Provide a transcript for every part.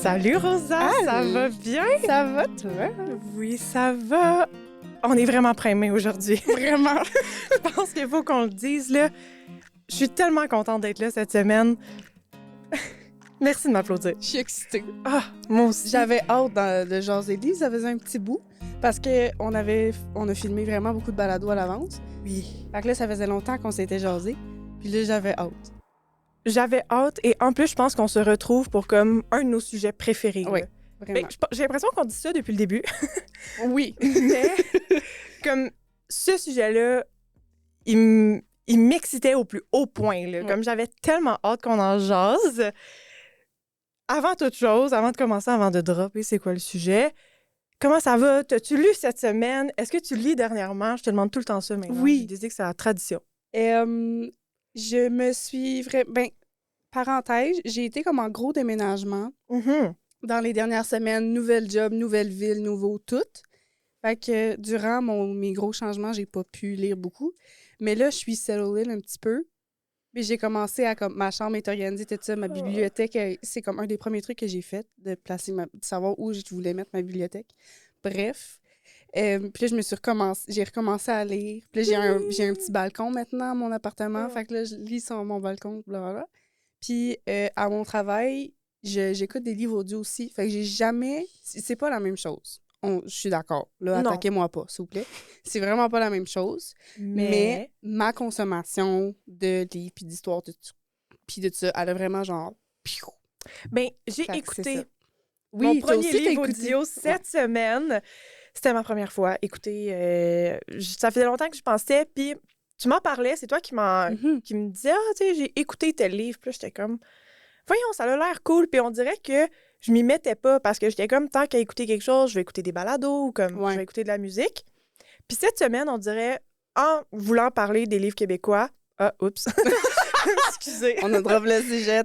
Salut Rosa, ça va bien? Ça va, toi? Oui, ça va. On est vraiment primés aujourd'hui. Vraiment. Je pense qu'il faut qu'on le dise, là. Je suis tellement contente d'être là cette semaine. Merci de m'applaudir. Je suis excitée. Ah, moi aussi. J'avais hâte de jaser livre, ça faisait un petit bout, parce qu'on a filmé vraiment beaucoup de balados à l'avance. Oui. Fait que là, ça faisait longtemps qu'on s'était jasé, puis là, j'avais hâte. J'avais hâte et en plus, je pense qu'on se retrouve pour comme un de nos sujets préférés. Oui, là. vraiment. Ben, j'ai l'impression qu'on dit ça depuis le début, Oui. mais comme ce sujet-là, il m'excitait au plus haut point. Là. Ouais. Comme j'avais tellement hâte qu'on en jase. Avant toute chose, avant de commencer, avant de dropper c'est quoi le sujet, comment ça va? T'as-tu lu cette semaine? Est-ce que tu lis dernièrement? Je te demande tout le temps ça maintenant. Oui. J'ai décidé que c'est la tradition. Je me suis vraiment... Ben, parenthèse, j'ai été comme en gros déménagement Mhm. dans les dernières semaines. Nouvelle job, nouvelle ville, nouveau tout. Fait que durant mes gros changements, j'ai pas pu lire beaucoup. Mais là, je suis settled un petit peu. Puis j'ai commencé à, comme, ma chambre est organisée, tout ça, ma bibliothèque, c'est comme un des premiers trucs que j'ai fait, de savoir où je voulais mettre ma bibliothèque. Bref. Puis là, j'ai recommencé à lire. Puis là, j'ai un petit balcon maintenant à mon appartement. Fait que là, je lis sur mon balcon, blablabla. Puis à mon travail, j'écoute des livres audio aussi. Fait que j'ai jamais... C'est pas la même chose. Je suis d'accord. Là, Non. attaquez-moi pas, s'il vous plaît. C'est vraiment pas la même chose. Mais ma consommation de livres puis d'histoires puis de ça, elle a vraiment genre... Ben, j'ai Fait que c'est écouté ça. mon Oui, toi premier aussi, t'as livre écouté. audio cette semaine. C'était ma première fois. Écoutez, ça faisait longtemps que je pensais, puis tu m'en parlais, c'est toi qui me disais, ah, tu sais, j'ai écouté tel livre. Puis là, j'étais comme, voyons, ça a l'air cool. Puis on dirait que je m'y mettais pas parce que j'étais comme, tant qu'à écouter quelque chose, je vais écouter des balados ou comme je vais écouter de la musique. Puis cette semaine, on dirait, en voulant parler des livres québécois, ah, oups, excusez. On a drop le sujet,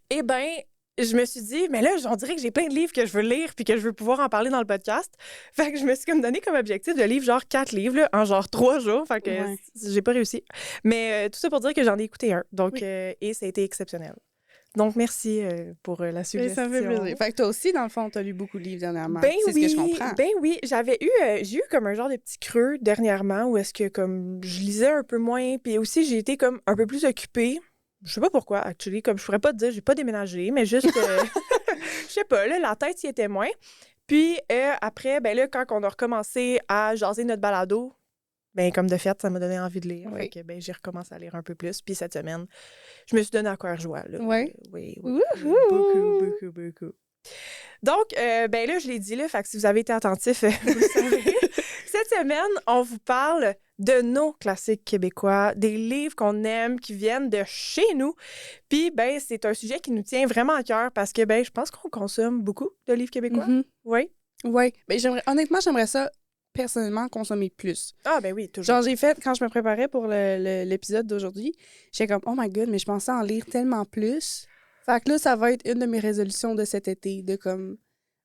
Eh bien, je me suis dit, mais là, on dirait que j'ai plein de livres que je veux lire puis que je veux pouvoir en parler dans le podcast. Fait que je me suis comme donné comme objectif de lire genre 4 livres là, en genre 3 jours. Fait que j'ai pas réussi. Mais tout ça pour dire que j'en ai écouté un. Donc, et ça a été exceptionnel. Donc, merci pour la suggestion. Ça me fait plaisir. Fait que toi aussi, dans le fond, t'as lu beaucoup de livres dernièrement. Ben c'est oui, ce que je comprends. Ben oui, j'ai eu comme un genre de petit creux dernièrement où est-ce que comme je lisais un peu moins puis aussi j'ai été comme un peu plus occupée. Je sais pas pourquoi, actually, comme je pourrais pas te dire, j'ai pas déménagé, mais juste, je sais pas, là, la tête y était moins. Puis après, ben là, quand on a recommencé à jaser notre balado, ben comme de fait, ça m'a donné envie de lire. Oui. Fait que, ben, j'ai recommencé à lire un peu plus. Puis cette semaine, je me suis donné à cœur joie, là. Oui. Oui. Wouhou! Beaucoup. Donc, ben là, je l'ai dit, là, fait que si vous avez été attentif, vous le savez. Cette semaine, on vous parle de nos classiques québécois, des livres qu'on aime, qui viennent de chez nous. Puis, ben, c'est un sujet qui nous tient vraiment à cœur parce que, ben, je pense qu'on consomme beaucoup de livres québécois. Oui. Oui. Ben, honnêtement, j'aimerais ça, personnellement, consommer plus. Ah, ben oui, toujours. Genre, quand je me préparais pour l'épisode d'aujourd'hui, j'étais comme, oh my god, mais je pensais en lire tellement plus. Fait que là, ça va être une de mes résolutions de cet été, de comme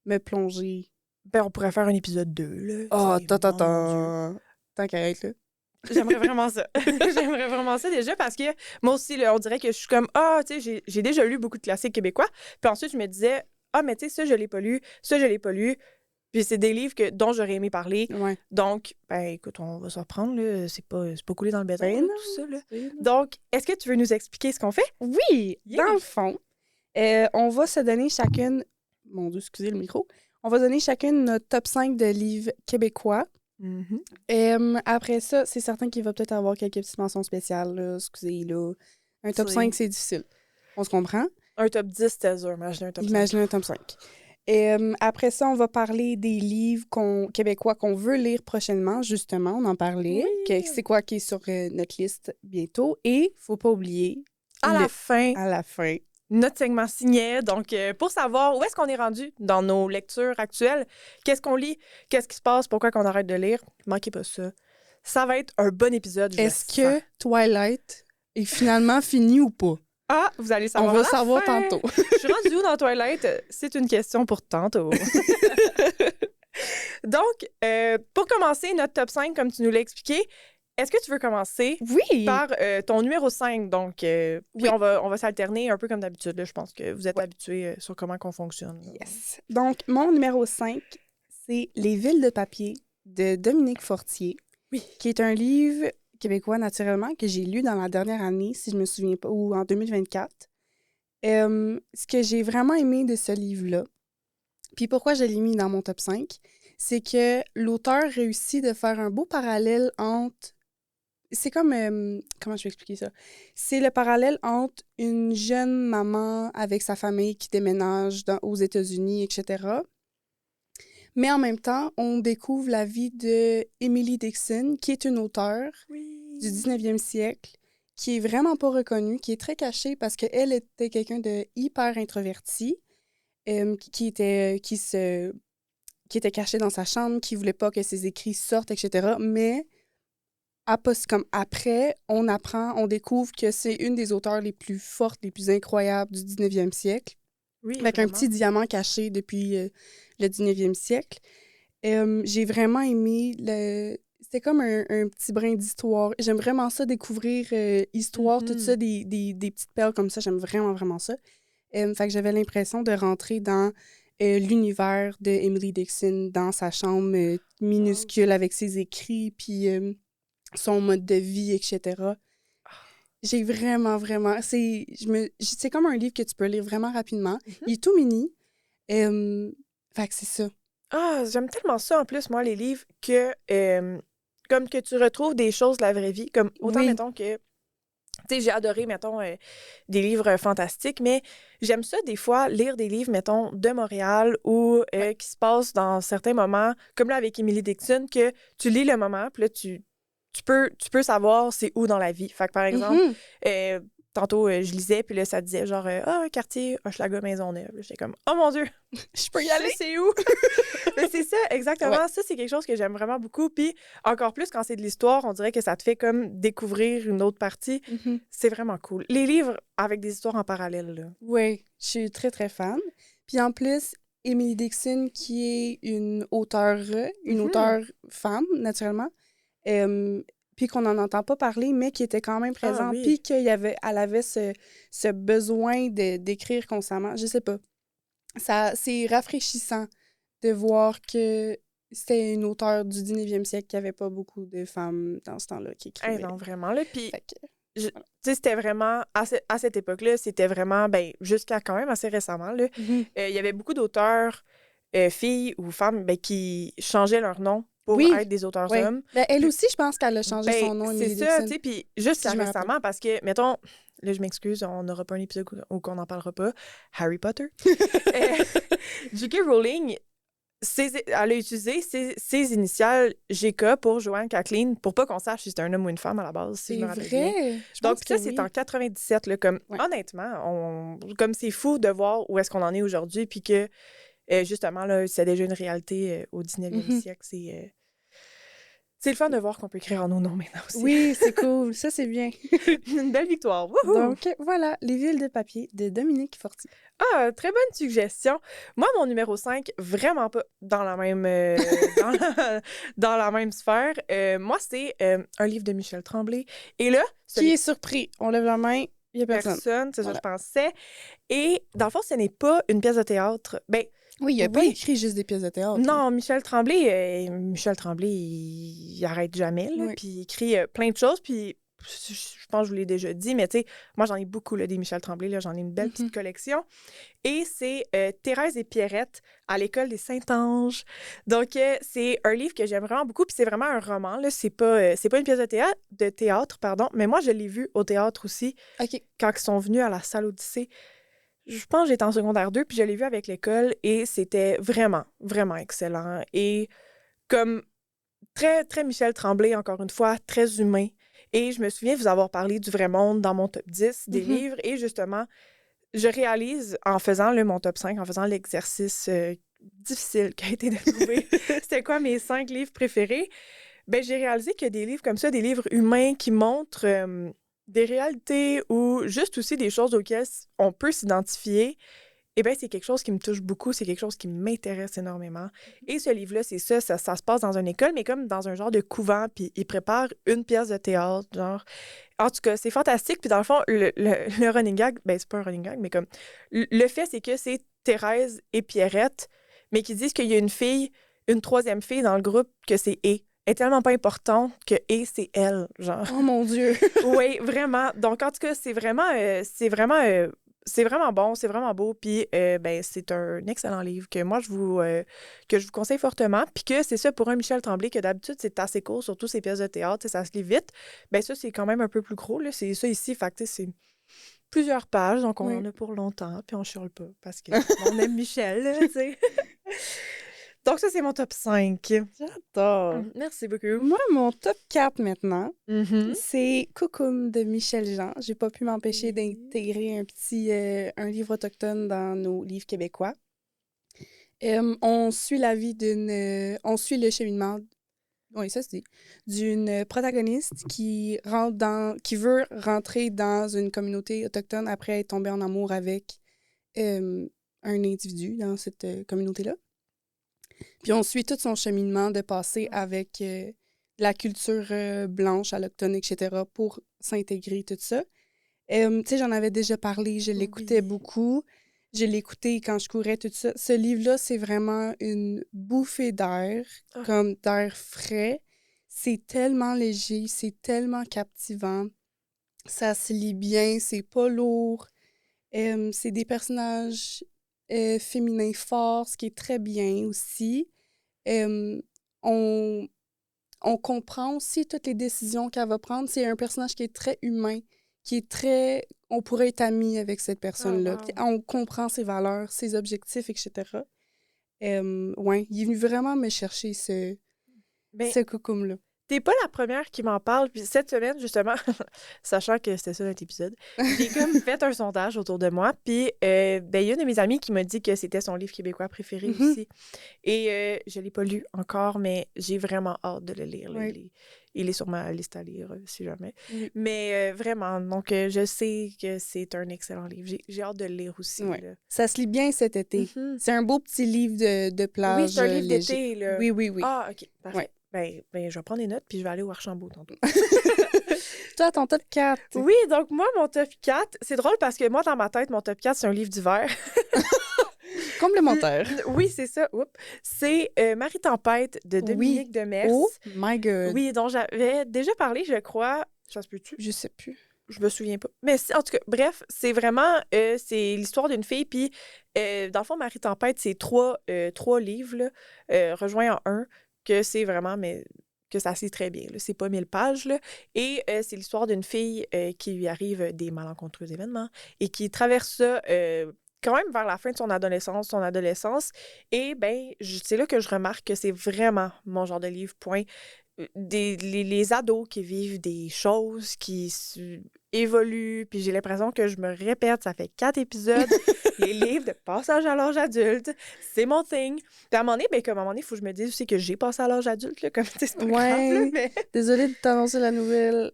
me plonger. Ben, on pourrait faire un épisode 2, là. Oh, Tant qu'à être là. J'aimerais vraiment ça. J'aimerais vraiment ça déjà parce que moi aussi, là, on dirait que je suis comme, tu sais, j'ai déjà lu beaucoup de classiques québécois. Puis ensuite, je me disais, mais tu sais, ça, je l'ai pas lu. Ça, je l'ai pas lu. Puis c'est des livres dont j'aurais aimé parler. Ouais. Donc, ben écoute, on va se reprendre, là. C'est pas coulé dans le béton, Ben là, non, tout ça, là. c'est non. Donc, est-ce que tu veux nous expliquer ce qu'on fait? Oui! Yeah. Dans le fond, on va se donner chacune... Mon Dieu, excusez le micro. On va donner chacune notre top 5 de livres québécois. Après ça, c'est certain qu'il va peut-être avoir quelques petites mentions spéciales, là. Excusez, là. Un top 5, c'est difficile. On se comprend? Un top 10, c'était dur. Imaginez un top 5. Imaginez un top 5. Après ça, on va parler des livres québécois qu'on veut lire prochainement, justement, on en parlait. Oui. C'est quoi qui est sur notre liste bientôt. Et, faut pas oublier... À la fin, notre segment signet. Donc, pour savoir où est-ce qu'on est rendu dans nos lectures actuelles, qu'est-ce qu'on lit, qu'est-ce qui se passe, pourquoi qu'on arrête de lire, manquez pas ça. Ça va être un bon épisode. Est-ce que Twilight est finalement fini ou pas? Ah, vous allez savoir. On va savoir tantôt. Je suis rendue où dans Twilight? C'est une question pour tantôt. Donc, pour commencer notre top 5, comme tu nous l'as expliqué, est-ce que tu veux commencer Oui! par ton numéro 5? Donc, puis Oui. on va s'alterner un peu comme d'habitude. Là. Je pense que vous êtes habitués sur comment qu'on fonctionne. Là. Yes. Donc, mon numéro 5, c'est Les villes de papier de Dominique Fortier, qui est un livre québécois, naturellement, que j'ai lu dans la dernière année, si je me souviens pas, ou en 2024. Ce que j'ai vraiment aimé de ce livre-là, puis pourquoi je l'ai mis dans mon top 5, c'est que l'auteur réussit de faire un beau parallèle entre... C'est comme... comment je vais expliquer ça? C'est le parallèle entre une jeune maman avec sa famille qui déménage aux États-Unis, etc. Mais en même temps, on découvre la vie de Emily Dixon, qui est une auteure du 19e siècle, qui est vraiment pas reconnue, qui est très cachée parce qu'elle était quelqu'un de hyper introverti, qui était caché dans sa chambre, qui voulait pas que ses écrits sortent, etc. Mais comme après, on découvre que c'est une des auteurs les plus fortes, les plus incroyables du 19e siècle, avec vraiment. un petit diamant caché depuis le 19e siècle. J'ai vraiment aimé C'était comme un petit brin d'histoire. J'aime vraiment ça, découvrir histoire, tout ça, des petites perles comme ça. J'aime vraiment, vraiment ça. Fait que j'avais l'impression de rentrer dans l'univers de Emily Dixon, dans sa chambre minuscule avec ses écrits, puis son mode de vie, etc. J'ai vraiment, vraiment... C'est comme un livre que tu peux lire vraiment rapidement. Il est tout mini. Fait que c'est ça. Ah, j'aime tellement ça, en plus, moi, les livres, que comme que tu retrouves des choses de la vraie vie. Comme autant, mettons, que... Tu sais, j'ai adoré, mettons, des livres fantastiques, mais j'aime ça, des fois, lire des livres, mettons, de Montréal ou qui se passent dans certains moments, comme là, avec Emily Dixon, que tu lis le moment, puis là, tu peux savoir c'est où dans la vie. Fait que, par exemple, tantôt, je lisais, puis là, ça disait genre, quartier Hochelaga Maisonneuve. J'étais comme, oh mon Dieu, je peux y aller, c'est où? Mais c'est ça, exactement. Ouais. Ça, c'est quelque chose que j'aime vraiment beaucoup. Puis encore plus quand c'est de l'histoire, on dirait que ça te fait comme découvrir une autre partie. C'est vraiment cool. Les livres avec des histoires en parallèle, là. Oui, je suis très, très fan. Puis en plus, Emily Dixon, qui est une auteure femme, naturellement, puis qu'on n'en entend pas parler, mais qui était quand même présente, puis elle avait ce besoin d'écrire constamment. Je sais pas. C'est rafraîchissant de voir que c'était une auteure du 19e siècle qui avait pas beaucoup de femmes dans ce temps-là qui écrivaient. Non, vraiment, là. Puis, tu sais, c'était vraiment... À cette époque-là, c'était vraiment... Ben, jusqu'à quand même assez récemment, là, il y avait beaucoup d'auteurs, filles ou femmes, qui changeaient leur nom pour être des auteurs hommes. Ben, elle aussi, je pense qu'elle a changé son nom. C'est ça, tu sais, puis juste récemment, parce que, mettons, là, je m'excuse, on n'aura pas un épisode où on n'en parlera pas, Harry Potter. J.K. Rowling, elle a utilisé ses initiales GK pour Joanne Kathleen, pour pas qu'on sache si c'était un homme ou une femme à la base, si je me rappelle bien. Donc, ça, c'est en 97, là, comme, honnêtement, comme c'est fou de voir où est-ce qu'on en est aujourd'hui, puis que, justement, là, c'est déjà une réalité au 19e siècle, c'est le fun de voir qu'on peut écrire en nos noms maintenant aussi. Oui, c'est cool. Ça, c'est bien. Une belle victoire. Wouhou! Donc, voilà, Les villes de papier de Dominique Fortier. Ah, très bonne suggestion. Moi, mon numéro 5, vraiment pas dans la même, dans la même sphère. Moi, c'est un livre de Michel Tremblay. Et là... Qui est surpris? On lève la main, il n'y a personne. C'est ça que je pensais. Et dans le fond, ce n'est pas une pièce de théâtre. Ben, oui, il n'a pas écrit juste des pièces de théâtre. Non, Michel Tremblay, il arrête jamais, là, puis il écrit plein de choses, puis je pense que je vous l'ai déjà dit, mais tu sais, moi, j'en ai beaucoup, là, des Michel Tremblay, là, j'en ai une belle petite collection. Et c'est Thérèse et Pierrette à l'école des Saint-Anges. Donc, c'est un livre que j'aime vraiment beaucoup, puis c'est vraiment un roman, là, c'est pas une pièce de théâtre, mais moi, je l'ai vu au théâtre aussi, quand ils sont venus à la salle Odyssée. Je pense que j'étais en secondaire 2, puis je l'ai vu avec l'école, et c'était vraiment, vraiment excellent. Et comme très, très Michel Tremblay, encore une fois, très humain. Et je me souviens vous avoir parlé du Vrai Monde dans mon top 10 des livres. Et justement, je réalise, en faisant mon top 5, en faisant l'exercice difficile qui a été de trouver c'était quoi mes 5 livres préférés, ben j'ai réalisé que des livres comme ça, des livres humains qui montrent... des réalités ou juste aussi des choses auxquelles on peut s'identifier, eh bien, c'est quelque chose qui me touche beaucoup, c'est quelque chose qui m'intéresse énormément. Et ce livre-là, c'est ça se passe dans une école, mais comme dans un genre de couvent, puis il prépare une pièce de théâtre, genre. En tout cas, c'est fantastique, puis dans le fond, le running gag, ben c'est pas un running gag, mais comme, le fait, c'est que c'est Thérèse et Pierrette, mais qui disent qu'il y a une troisième fille dans le groupe, que c'est E. Elle est tellement pas importante que E, c'est elle, genre. Oh mon Dieu! Oui, vraiment. Donc, en tout cas, c'est vraiment bon, c'est vraiment beau. Puis, ben, c'est un excellent livre que moi, que je vous conseille fortement. Puis que c'est ça, pour un Michel Tremblay, que d'habitude, c'est assez court, surtout ses pièces de théâtre, tu sais, ça se lit vite. Ben, ça, c'est quand même un peu plus gros, là. C'est ça ici, fait que, tu sais, c'est plusieurs pages, donc on Oui. en a pour longtemps, puis on chiale pas, parce qu'on aime Michel, là, tu sais. Donc, ça, c'est mon top 5. J'adore! Merci beaucoup. Moi, mon top 4 maintenant, Mhm. c'est Coucoum de Michel Jean. J'ai pas pu m'empêcher Oui. d'intégrer un livre autochtone dans nos livres québécois. On suit la vie on suit le cheminement, oui, ça se dit, d'une protagoniste qui veut rentrer dans une communauté autochtone après être tombée en amour avec un individu dans cette communauté-là. Puis on suit tout son cheminement de passer avec la culture blanche, allochtone, etc. pour s'intégrer, tout ça. Tu sais, j'en avais déjà parlé, je l'écoutais beaucoup. Je l'écoutais quand je courais, tout ça. Ce livre-là, c'est vraiment une bouffée d'air, comme d'air frais. C'est tellement léger, c'est tellement captivant. Ça se lit bien, c'est pas lourd. C'est des personnages féminins forts, ce qui est très bien aussi. On, on comprend aussi toutes les décisions qu'elle va prendre. C'est un personnage qui est très humain, qui est très... On pourrait être amis avec cette personne-là. Oh, wow. On comprend ses valeurs, ses objectifs, etc. Ouais, il est venu vraiment me chercher Ben, ce coucoum-là. t'es pas la première qui m'en parle. Puis cette semaine, justement, sachant que c'était ça notre épisode, j'ai comme fait un sondage autour de moi. Puis, ben, il y a une de mes amies qui m'a dit que c'était son livre québécois préféré aussi. Et je l'ai pas lu encore, mais j'ai vraiment hâte de le lire. Là. Oui. Il est sur ma liste à lire, si jamais. Oui. Mais vraiment, donc je sais que c'est un excellent livre. J'ai hâte de le lire aussi. Ouais. Là. Ça se lit bien cet été. Mhm. C'est un beau petit livre de plage Oui, c'est un livre léger. d'été. Là. Oui, oui, oui. Ah, OK, parfait. Ouais. Ben, je vais prendre des notes, puis je vais aller au Archambault tantôt. Toi, ton top 4. Oui, donc moi, mon top 4, c'est drôle parce que moi, dans ma tête, mon top 4, c'est un livre d'hiver. Complémentaire. Oui, c'est ça. Oups. C'est Marie-Tempête de Dominique Demers. Oh my God. Oui, dont j'avais déjà parlé, je crois. Ça se peut-tu? Je sais plus. Je me souviens pas. Mais en tout cas, bref, c'est vraiment c'est l'histoire d'une fille. Puis, dans le fond, Marie-Tempête, c'est trois livres là, rejoints en un, que c'est vraiment, mais que ça se lit très bien. Là. C'est pas 1000 pages. Là. Et c'est l'histoire d'une fille qui lui arrive des malencontreux événements et qui traverse ça quand même vers la fin de son adolescence. Et ben, c'est là que je remarque que c'est vraiment mon genre de livre, point. Les ados qui vivent des choses qui évoluent, puis j'ai l'impression que je me répète, ça fait 4 épisodes, les livres de passage à l'âge adulte, c'est mon thing. Puis à un moment donné, ben, comme à un moment donné, il faut que je me dise aussi que j'ai passé à l'âge adulte, là, comme c'est pas grave, là, mais... Désolée de t'annoncer la nouvelle.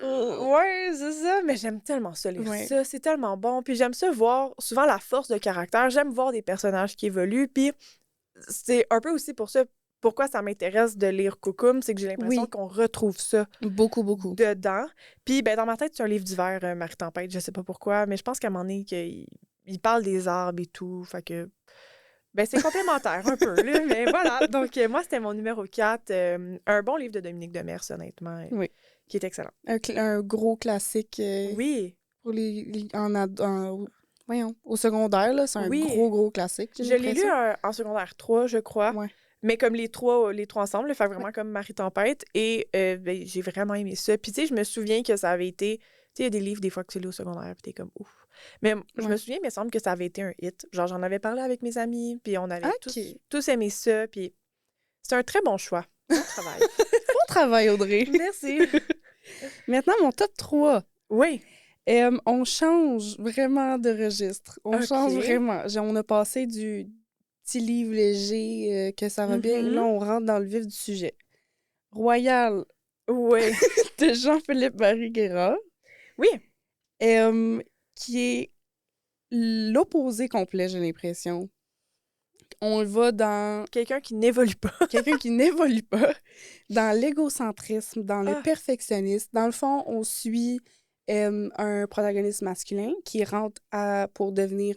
Ouais, c'est ça, mais j'aime tellement ça, lire Ouais. ça, c'est tellement bon, puis j'aime ça voir souvent la force de caractère, j'aime voir des personnages qui évoluent, puis c'est un peu aussi pour ça, pourquoi ça m'intéresse de lire Coucoum, c'est que j'ai l'impression Oui. qu'on retrouve ça Beaucoup, beaucoup. dedans. Puis, ben, dans ma tête, c'est un livre d'hiver, Marie-Tempête, je sais pas pourquoi, mais je pense qu'à un moment donné, il parle des arbres et tout, fait que... Ben, c'est complémentaire un peu, là, mais voilà. Donc, moi, c'était mon numéro 4. Un bon livre de Dominique Demers, honnêtement, Oui. qui est excellent. Un gros classique Oui, pour au secondaire, là, c'est un Oui. gros classique. je l'ai lu en secondaire 3, je crois. Ouais. Mais comme les trois ensemble, fait vraiment comme Marie-Tempête. Et ben, j'ai vraiment aimé ça. Puis, tu sais, je me souviens que ça avait été... Tu sais, il y a des livres, des fois, que tu lis au secondaire, puis t'es comme ouf. Mais je me souviens, il me semble que ça avait été un hit. Genre, j'en avais parlé avec mes amis, puis on avait tous aimé ça. Puis c'est un très bon choix. Bon travail. Bon travail, Audrey. Merci. Maintenant, mon top 3. Oui. On change vraiment de registre. On change vraiment. On a passé du petit livre léger que ça va bien. Là, on rentre dans le vif du sujet. Royal. Oui. De Jean-Philippe Marie Guérard. Oui. Qui est l'opposé complet, j'ai l'impression. On va dans Quelqu'un qui n'évolue pas. quelqu'un qui n'évolue pas, dans l'égocentrisme, dans le Ah. perfectionnisme. Dans le fond, on suit un protagoniste masculin qui rentre pour devenir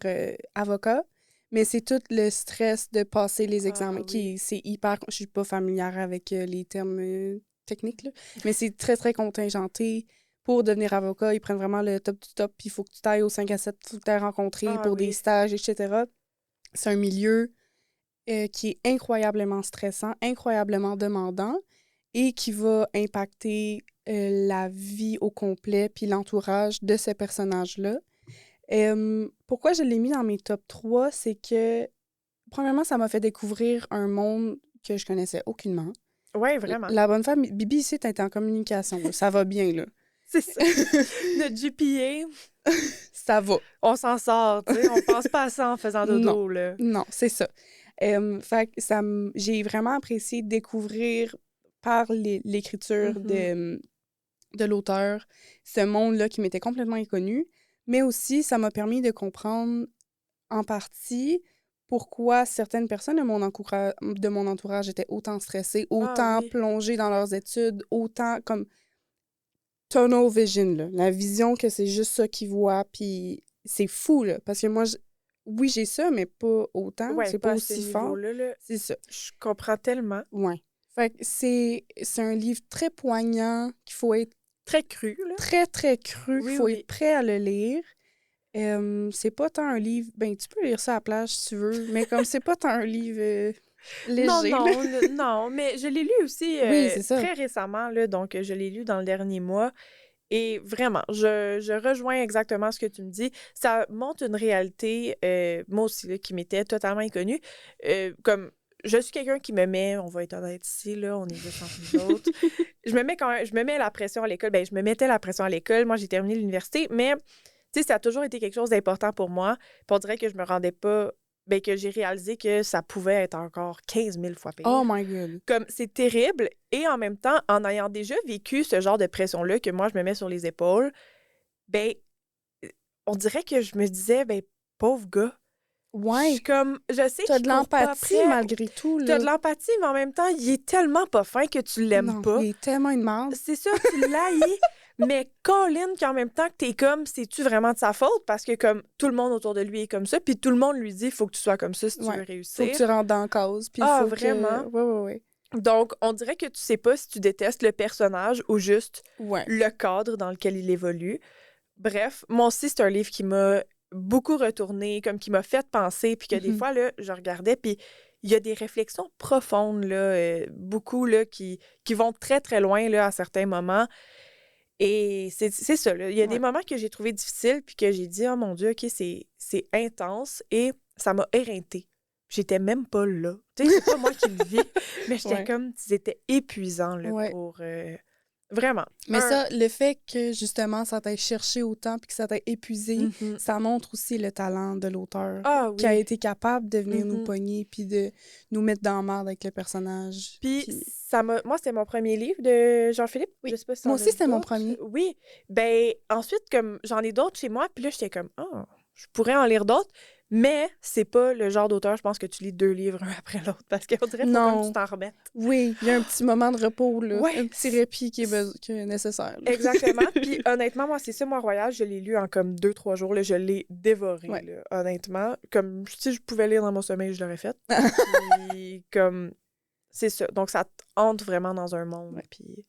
avocat, mais c'est tout le stress de passer les examens. Oui. C'est hyper... Je suis pas familière avec les termes techniques, là, mais c'est très, très contingenté. Pour devenir avocat, ils prennent vraiment le top du top, puis il faut que tu t'ailles au 5 à 7, il faut que tu ailles rencontrer pour des stages, etc. C'est un milieu qui est incroyablement stressant, incroyablement demandant et qui va impacter la vie au complet puis l'entourage de ce personnage-là. Pourquoi je l'ai mis dans mes top 3, c'est que, premièrement, ça m'a fait découvrir un monde que je connaissais aucunement. Oui, vraiment. La bonne femme, Bibi ici, t'es en communication, là. Ça va bien, là. C'est ça. Notre GPA, ça va. On s'en sort, tu sais. On pense pas à ça en faisant dodo, là. Non, c'est ça. Fait que j'ai vraiment apprécié découvrir par l'écriture de l'auteur ce monde-là qui m'était complètement inconnu, mais aussi ça m'a permis de comprendre en partie pourquoi certaines personnes de mon entourage étaient autant stressées, autant plongées dans leurs études, autant comme tunnel vision, là. La vision que c'est juste ça qu'ils voient, puis c'est fou, là, parce que moi, oui, j'ai ça, mais pas autant. Ouais, c'est pas aussi fort. Là. C'est ça. Je comprends tellement. Ouais. Fait que c'est un livre très poignant, qu'il faut être très cru, là. Très, très cru, qu'il faut être prêt à le lire. C'est pas tant un livre... Ben, tu peux lire ça à la plage si tu veux, mais comme c'est pas tant un livre léger. Non, mais je l'ai lu aussi très récemment, là, donc je l'ai lu dans le dernier mois. Et vraiment, je rejoins exactement ce que tu me dis. Ça montre une réalité, moi aussi, là, qui m'était totalement inconnue. Comme, je suis quelqu'un qui me met, on va être honnête ici, là, on est juste entre nous autres. Je me mets la pression à l'école. Ben, je me mettais la pression à l'école. Moi, j'ai terminé l'université, mais, tu sais, ça a toujours été quelque chose d'important pour moi. Puis on dirait que je me rendais pas... Ben, que j'ai réalisé que ça pouvait être encore 15 000 fois pire. Oh my God! Comme, c'est terrible. Et en même temps, en ayant déjà vécu ce genre de pression-là que moi, je me mets sur les épaules, ben, on dirait que je me disais, ben, pauvre gars. Ouais. Je sais t'as de l'empathie malgré tout, là. T'as de l'empathie, mais en même temps, il est tellement pas fin que tu l'aimes pas. Il est tellement une merde. C'est ça, tu l'haïs. Mais Colin, qu'en même temps que t'es comme, c'est-tu vraiment de sa faute? Parce que comme tout le monde autour de lui est comme ça, puis tout le monde lui dit, il faut que tu sois comme ça si tu veux réussir. Faut que tu rentres dans la cause. Puis faut vraiment? Ouais. Donc, on dirait que tu sais pas si tu détestes le personnage ou juste le cadre dans lequel il évolue. Bref, moi aussi, c'est un livre qui m'a beaucoup retourné, comme qui m'a fait penser, puis que des fois, là, je regardais, puis il y a des réflexions profondes, là, beaucoup, là, qui vont très, très loin, là, à certains moments. Et c'est ça, là. Il y a des moments que j'ai trouvé difficiles, puis que j'ai dit, oh mon Dieu, OK, c'est intense, et ça m'a éreintée. J'étais même pas là. Tu sais, c'est pas moi qui le vis, mais j'étais comme, c'était épuisant, là, pour... Vraiment. Mais ça, le fait que, justement, ça t'ait cherché autant puis que ça t'ait épuisé, ça montre aussi le talent de l'auteur qui a été capable de venir nous pogner puis de nous mettre dans la merde avec le personnage. Puis ça m'a... Moi, c'était mon premier livre de Jean-Philippe. Oui. Je sais pas si moi aussi, c'était mon premier. Oui. Ben, ensuite, comme j'en ai d'autres chez moi, puis là, j'étais comme, je pourrais en lire d'autres. Mais c'est pas le genre d'auteur, je pense, que tu lis 2 livres un après l'autre, parce qu'on dirait qu'il faut que tu t'en remettes. Oui, il y a un petit moment de repos, là, un petit répit qui est nécessaire. Là. Exactement. Puis honnêtement, moi, c'est ça, moi, Royal, je l'ai lu en comme 2-3 jours, là, je l'ai dévoré, là, honnêtement. Comme, si je pouvais lire dans mon sommeil, je l'aurais fait. Puis, comme, c'est ça. Donc, ça te hante vraiment dans un monde, puis...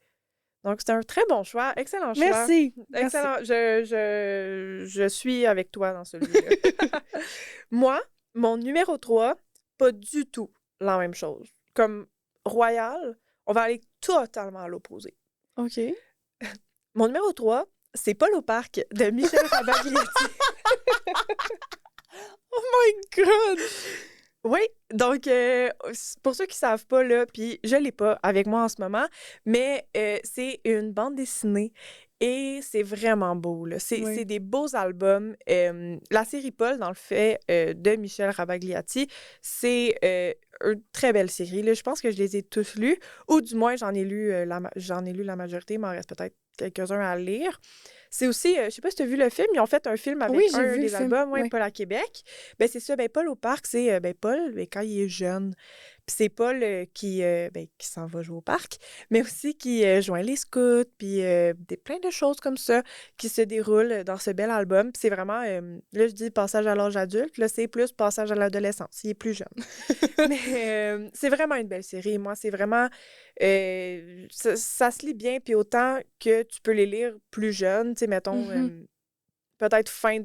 Donc, c'est un très bon choix. Excellent choix. Merci. Excellent. Je suis avec toi dans celui-là. Moi, mon numéro 3, pas du tout la même chose. Comme Royal, on va aller totalement à l'opposé. OK. Mon numéro 3, c'est Paul au parc de Michel Rabagliati. Oh my God! Oui, donc, pour ceux qui ne savent pas, là, puis je ne l'ai pas avec moi en ce moment, mais c'est une bande dessinée et c'est vraiment beau, là. C'est des beaux albums. La série Paul, dans le fait, de Michel Rabagliati, c'est une très belle série, là. Je pense que je les ai tous lus, ou du moins, j'en ai lu la majorité, il m'en reste peut-être quelques-uns à lire. C'est aussi, je sais pas si tu as vu le film, ils ont fait un film avec Oui, j'ai un vu le des film, albums, ouais. Paul à Québec. Ben c'est ça, Paul au parc, c'est Paul, quand il est jeune. Puis c'est Paul qui s'en va jouer au parc, mais aussi qui joint les scouts, puis plein de choses comme ça qui se déroulent dans ce bel album. Puis c'est vraiment, là je dis passage à l'âge adulte, là c'est plus passage à l'adolescence, il est plus jeune. Mais c'est vraiment une belle série. Moi, c'est vraiment... ça se lit bien, puis autant que tu peux les lire plus jeunes, tu sais, mettons, peut-être fin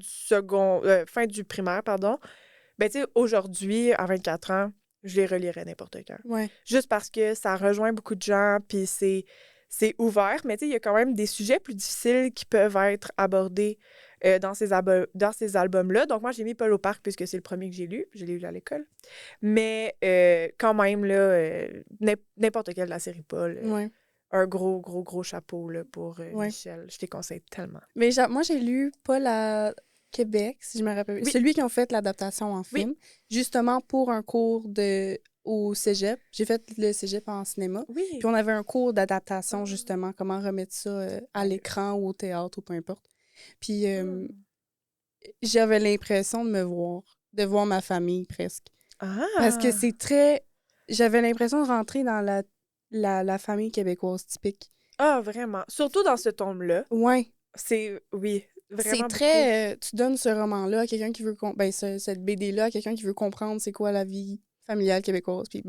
du primaire, pardon. Ben, tu sais, aujourd'hui, à 24 ans, je les relirais n'importe quand. Ouais. Juste parce que ça rejoint beaucoup de gens, puis c'est ouvert, mais tu sais, il y a quand même des sujets plus difficiles qui peuvent être abordés dans ces albums-là. Donc, moi, j'ai mis Paul au parc puisque c'est le premier que j'ai lu. Je l'ai lu à l'école. Mais quand même, là, n'importe quelle de la série Paul, Ouais. un gros, gros, gros chapeau là, pour Ouais. Michel. Je te conseille tellement. Mais moi, j'ai lu Paul à Québec, si je me rappelle. Oui. Celui qui ont fait l'adaptation en film, justement pour un cours au cégep. J'ai fait le cégep en cinéma. Oui. Puis on avait un cours d'adaptation, justement, comment remettre ça à l'écran ou au théâtre ou peu importe. Puis j'avais l'impression de voir ma famille presque. Ah! Parce que c'est très... J'avais l'impression de rentrer dans la famille québécoise typique. Ah, vraiment. Surtout dans ce tome-là. Ouais. Oui, vraiment C'est très... tu donnes ce roman-là à quelqu'un qui veut... cette BD-là à quelqu'un qui veut comprendre c'est quoi la vie familiale québécoise. Puis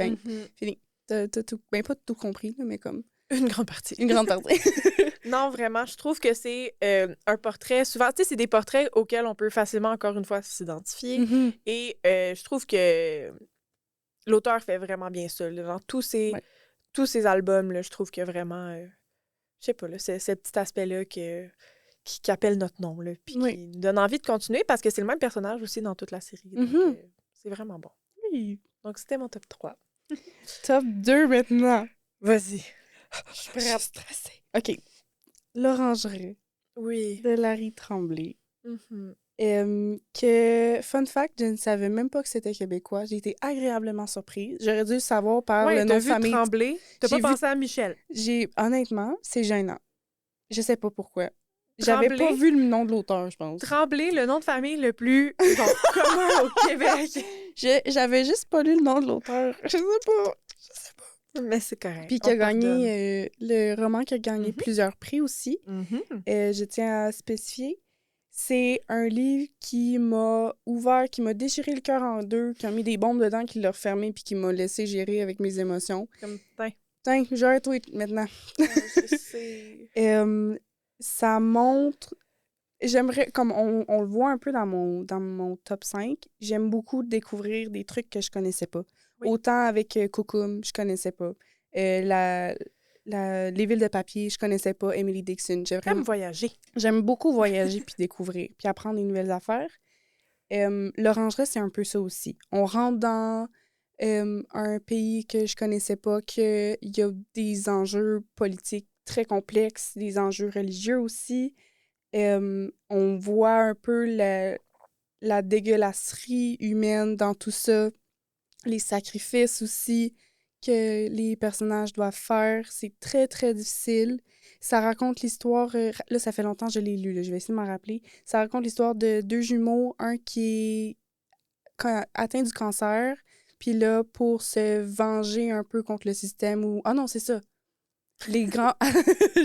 fini. T'as tout... Ben, pas tout compris, là, mais comme... Une grande partie. Une grande partie. Non, vraiment, je trouve que c'est un portrait... Souvent, tu sais, c'est des portraits auxquels on peut facilement, encore une fois, s'identifier. Et je trouve que l'auteur fait vraiment bien ça. Là, dans tous ces albums, là, je trouve que vraiment... je sais pas, là, c'est ce petit aspect-là qui appelle notre nom, là, puis qui nous donne envie de continuer, parce que c'est le même personnage aussi dans toute la série. Donc, c'est vraiment bon. Oui. Donc, c'était mon top 3. Top 2 maintenant. Vas-y. Je suis prête. Stressée. OK. L'Orangerie. Oui. De Larry Tremblay. Fun fact, je ne savais même pas que c'était québécois. J'ai été agréablement surprise. J'aurais dû le savoir par le nom de famille. Tremblay. T'as pas pensé à Michel? Honnêtement, c'est gênant. Je sais pas pourquoi. J'avais pas vu le nom de l'auteur, je pense. Tremblay, le nom de famille le plus commun au Québec. J'avais juste pas lu le nom de l'auteur. Je sais pas. Mais c'est correct. Puis qui a gagné le roman qui a gagné plusieurs prix aussi. Je tiens à spécifier. C'est un livre qui m'a ouvert, qui m'a déchiré le cœur en deux, qui a mis des bombes dedans, qui l'a refermé, puis qui m'a laissé gérer avec mes émotions. Comme, j'arrête tout maintenant. Je sais. Ça montre... J'aimerais, comme on le voit un peu dans mon top 5, j'aime beaucoup découvrir des trucs que je connaissais pas. Oui. Autant avec Coucoum, je connaissais pas. Les villes de papier, je connaissais pas. Emily Dixon. J'aime voyager. J'aime beaucoup voyager puis découvrir, puis apprendre des nouvelles affaires. L'Orangerie, c'est un peu ça aussi. On rentre dans un pays que je connaissais pas, qu'il y a des enjeux politiques très complexes, des enjeux religieux aussi. On voit un peu la dégueulasserie humaine dans tout ça, les sacrifices aussi que les personnages doivent faire. C'est très, très difficile. Ça raconte l'histoire... là, ça fait longtemps que je l'ai lu, là, je vais essayer de m'en rappeler. Ça raconte l'histoire de deux jumeaux, un qui est atteint du cancer, puis là, pour se venger un peu contre le système, ou... Ah non, c'est ça! Les grands...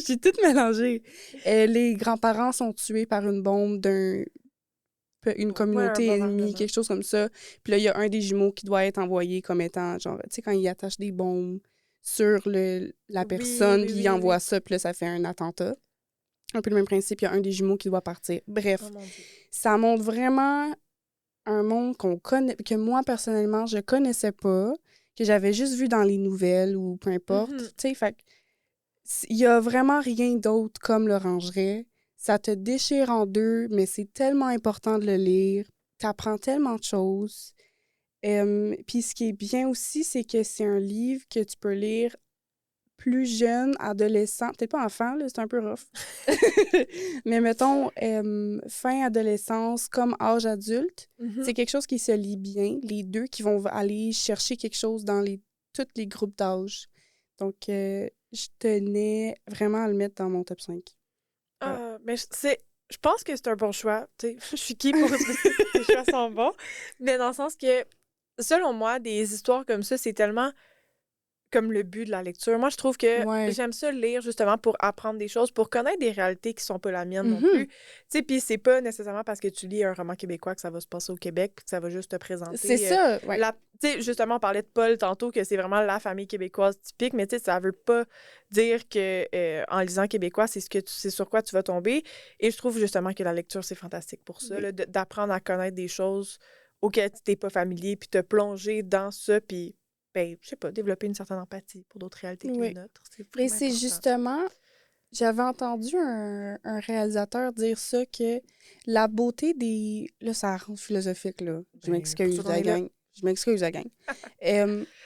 J'ai tout mélangé. Les grands-parents sont tués par une bombe une communauté ennemie, quelque chose comme ça. Puis là, il y a un des jumeaux qui doit être envoyé comme étant, genre, tu sais, quand ils attachent des bombes sur la personne, puis ils envoient ça, puis là, ça fait un attentat. Un peu le même principe, il y a un des jumeaux qui doit partir. Bref, ça montre vraiment un monde qu'on connaît, que moi, personnellement, je connaissais pas, que j'avais juste vu dans les nouvelles ou peu importe. Tu sais, fait il y a vraiment rien d'autre comme l'Orangerie. Ça te déchire en deux, mais c'est tellement important de le lire. T'apprends tellement de choses. Puis ce qui est bien aussi, c'est que c'est un livre que tu peux lire plus jeune, adolescent. Peut-être pas enfant, là, c'est un peu rough. Mais mettons, fin adolescence comme âge adulte, c'est quelque chose qui se lit bien. Les deux qui vont aller chercher quelque chose dans tous les groupes d'âge. Donc, je tenais vraiment à le mettre dans mon top 5. Mais je pense que c'est un bon choix. Tu sais, je suis qui pour dire que les choix sont bons? Mais dans le sens que, selon moi, des histoires comme ça, c'est tellement comme le but de la lecture. Moi, je trouve que j'aime ça lire justement pour apprendre des choses, pour connaître des réalités qui sont pas la mienne non plus. Tu sais, puis c'est pas nécessairement parce que tu lis un roman québécois que ça va se passer au Québec puis que ça va juste te présenter. C'est ça, ouais. Tu sais, justement, on parlait de Paul tantôt, que c'est vraiment la famille québécoise typique, mais tu sais, ça veut pas dire que en lisant québécois, c'est sur quoi tu vas tomber. Et je trouve justement que la lecture, c'est fantastique pour ça, là, d'apprendre à connaître des choses auxquelles tu n'es pas familier, puis te plonger dans ça, puis ben, je sais pas, développer une certaine empathie pour d'autres réalités que les nôtres. Et c'est justement, j'avais entendu un réalisateur dire ça, que la beauté des... Là, ça rend philosophique, là. Je m'excuse, la gang. Je m'excuse, la gang.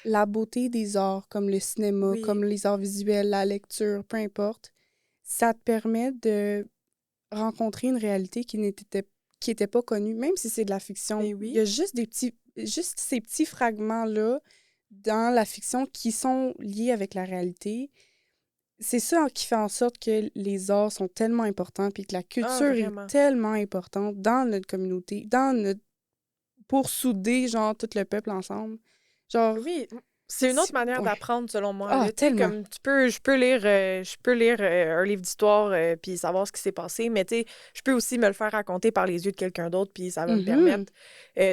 La beauté des arts, comme le cinéma, comme les arts visuels, la lecture, peu importe, ça te permet de rencontrer une réalité qui était pas connue, même si c'est de la fiction. Il y a juste ces petits fragments-là dans la fiction qui sont liés avec la réalité. C'est ça qui fait en sorte que les arts sont tellement importants puis que la culture est tellement importante dans notre communauté, pour souder, genre, tout le peuple ensemble. Genre... Oui, c'est une autre manière d'apprendre, selon moi. Ah, tellement. Comme je peux lire un livre d'histoire puis savoir ce qui s'est passé, mais tu sais, je peux aussi me le faire raconter par les yeux de quelqu'un d'autre, puis ça va me permettre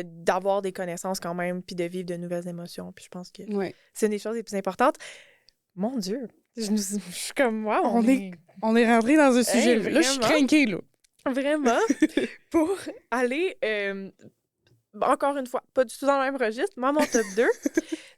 d'avoir des connaissances quand même, puis de vivre de nouvelles émotions. Puis je pense que c'est une des choses les plus importantes. Mon Dieu! Je suis comme moi. On est rentré dans un sujet. Là, je suis craquée, là. Vraiment. Pour aller... encore une fois, pas du tout dans le même registre. Moi, mon top 2,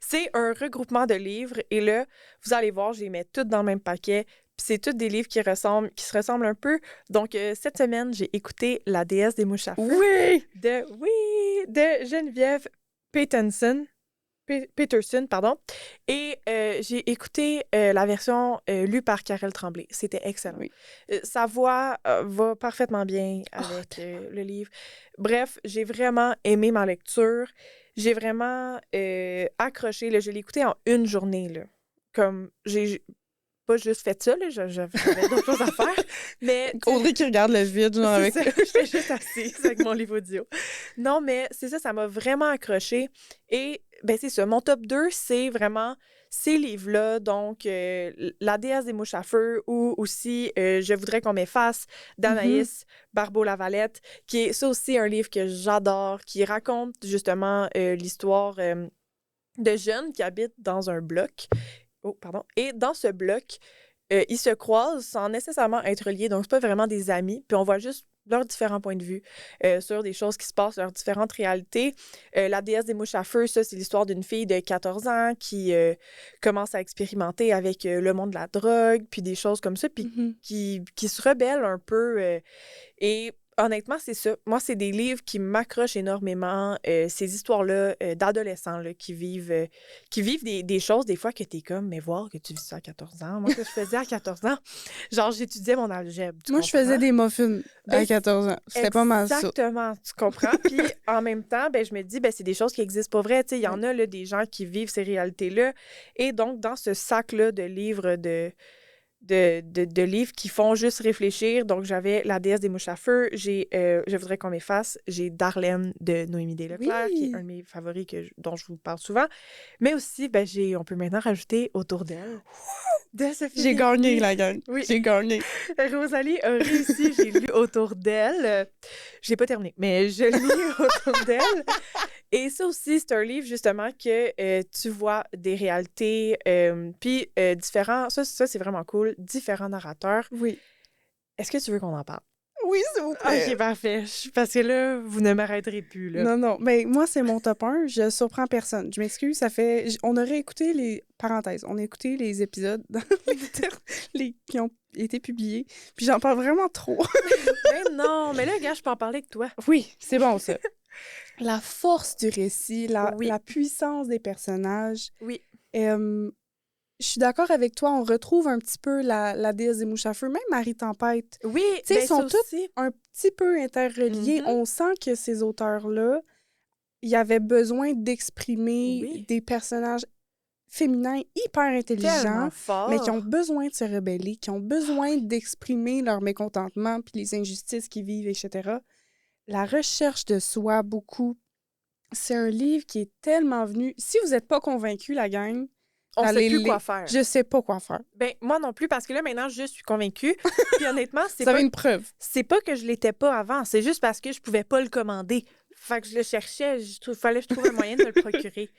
c'est un regroupement de livres. Et là, vous allez voir, je les mets toutes dans le même paquet. Puis c'est tous des livres qui se ressemblent un peu. Donc, cette semaine, j'ai écouté La déesse des mouches à feu. De Geneviève Peterson. Pardon. Et j'ai écouté la version lue par Karel Tremblay. C'était excellent. Sa voix va parfaitement bien avec le livre. Bref, j'ai vraiment aimé ma lecture. J'ai vraiment accroché. Là, je l'ai écouté en une journée. Là. Comme j'ai pas juste fait ça, là, j'avais d'autres choses à faire. Mais Audrey qui regarde le vide, genre avec... J'étais juste assise avec mon livre audio. Non, mais c'est ça m'a vraiment accroché. Et ben c'est ça, mon top 2, c'est vraiment ces livres-là, donc La déesse des mouches à feu ou aussi Je voudrais qu'on m'efface d'Anaïs Barbeau-Lavalette, qui est ça aussi un livre que j'adore, qui raconte justement l'histoire de jeunes qui habitent dans un bloc. Et dans ce bloc, ils se croisent sans nécessairement être liés, donc c'est pas vraiment des amis, puis on voit juste leurs différents points de vue sur des choses qui se passent, leurs différentes réalités. La déesse des mouches à feu, ça, c'est l'histoire d'une fille de 14 ans qui commence à expérimenter avec le monde de la drogue, puis des choses comme ça, puis qui se rebelle un peu. Et honnêtement, c'est ça. Moi, c'est des livres qui m'accrochent énormément. Ces histoires-là d'adolescents là, qui vivent des choses, des fois, que t'es comme, mais voir que tu vis ça à 14 ans. Moi, ce que je faisais à 14 ans, genre, j'étudiais mon algèbre. Moi, je faisais des muffins à 14 ans. C'était pas mal ça. Exactement, tu comprends? Puis, en même temps, ben, je me dis, ben, c'est des choses qui existent pas vraies. Il y en a là, des gens qui vivent ces réalités-là. Et donc, dans ce sac-là de livres de livres qui font juste réfléchir. Donc, j'avais La déesse des mouches à feu, j'ai Je voudrais qu'on m'efface, j'ai Darlene de Noémie Desleclerc, qui est un de mes favoris dont je vous parle souvent. Mais aussi, ben, on peut maintenant rajouter Autour d'elle. De Sophie J'ai gagné, la gang. Oui. J'ai gagné. Rosalie a réussi, j'ai lu Autour d'elle. Je l'ai pas terminé, mais je lis Autour d'elle. Et ça aussi, c'est un livre, justement, que tu vois des réalités, puis différents... Ça, c'est vraiment cool. Différents narrateurs. Oui. Est-ce que tu veux qu'on en parle? Oui, s'il vous plaît. OK, parfait. Parce que là, vous ne m'arrêterez plus, là. Non. Mais moi, c'est mon top 1. Je surprends personne. Je m'excuse, ça fait... On aurait écouté les... Parenthèse, on a écouté les épisodes qui ont été publiés, puis j'en parle vraiment trop. Ben non, mais là, gars, je peux en parler avec toi. Oui, c'est bon, ça. La force du récit, la puissance des personnages. Oui. Je suis d'accord avec toi, on retrouve un petit peu la déesse des mouches à feu, même Marie Tempête. Oui, tu sais, ils sont tous un petit peu interreliés. On sent que ces auteurs-là, il y avait besoin d'exprimer des personnages féminins hyper intelligents, Tellement fort. mais qui ont besoin de se rebeller, qui ont besoin d'exprimer leur mécontentement puis les injustices qu'ils vivent, etc. La recherche de soi, beaucoup. C'est un livre qui est tellement venu... Si vous n'êtes pas convaincu, la gang, On sait allez plus lire. quoi faire. Je sais pas quoi faire. Ben, moi non plus, parce que là, maintenant, je suis convaincue. Puis honnêtement, Vous avez une preuve. c'est pas que je l'étais pas avant. C'est juste parce que je pouvais pas le commander. Fait que je le cherchais. Fallait que je trouve un moyen de me le procurer.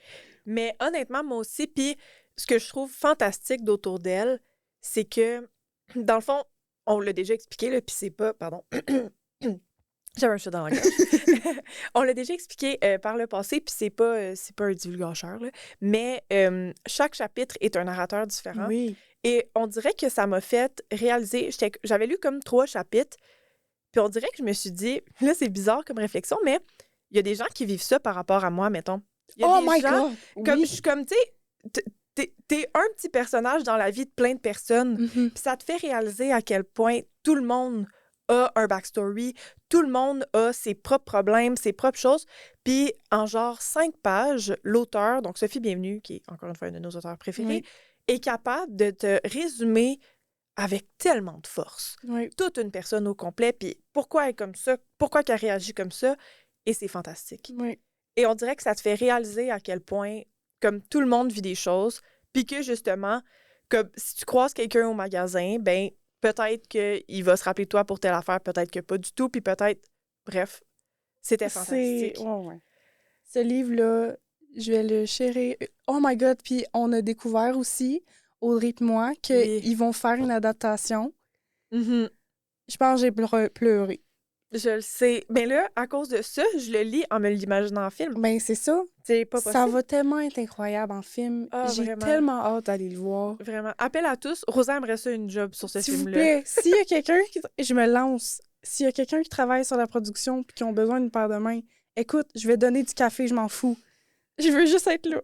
Mais honnêtement, moi aussi, puis ce que je trouve fantastique d'Autour d'elle, c'est que, dans le fond, on l'a déjà expliqué, là, puis c'est pas... Pardon. J'avais un chat dans la gorge. On l'a déjà expliqué par le passé, puis c'est pas un divulgateur, là, mais chaque chapitre est un narrateur différent. Oui. Et on dirait que ça m'a fait réaliser... J'avais lu comme 3 chapitres, puis on dirait que je me suis dit... Là, c'est bizarre comme réflexion, mais il y a des gens qui vivent ça par rapport à moi, mettons. Il y a Oh des my gens, God! comme, Oui. je suis comme, tu sais, t'es un petit personnage dans la vie de plein de personnes, Mhm. puis ça te fait réaliser à quel point tout le monde a un backstory, tout le monde a ses propres problèmes, ses propres choses. Puis en genre 5 pages, l'auteur, donc Sophie Bienvenue, qui est encore une fois une de nos auteurs préférés, Oui. est capable de te résumer avec tellement de force Oui. toute une personne au complet, puis pourquoi elle est comme ça, pourquoi elle réagit comme ça, et c'est fantastique. Oui. Et on dirait que ça te fait réaliser à quel point, comme tout le monde vit des choses, puis que justement, comme si tu croises quelqu'un au magasin, ben peut-être qu'il va se rappeler de toi pour telle affaire, peut-être que pas du tout, puis peut-être... Bref, c'était fantastique. Ouais. Ce livre-là, je vais le chérir. Oh my God! Puis on a découvert aussi, Audrey et moi, qu'ils vont faire une adaptation. Mhm. Je pense que j'ai pleuré. Je le sais. Mais là, à cause de ça, je le lis en me l'imaginant en film. Ben, c'est ça. C'est pas possible. Ça va tellement être incroyable en film. Ah, J'ai vraiment. tellement hâte d'aller le voir. Vraiment. Appel à tous. Rosa aimerait ça une job sur ce S'il vous film-là. plaît, s'il y a quelqu'un qui... Je me lance. S'il y a quelqu'un qui travaille sur la production et qui ont besoin d'une paire de mains, écoute, je vais donner du café, je m'en fous. Je veux juste être là.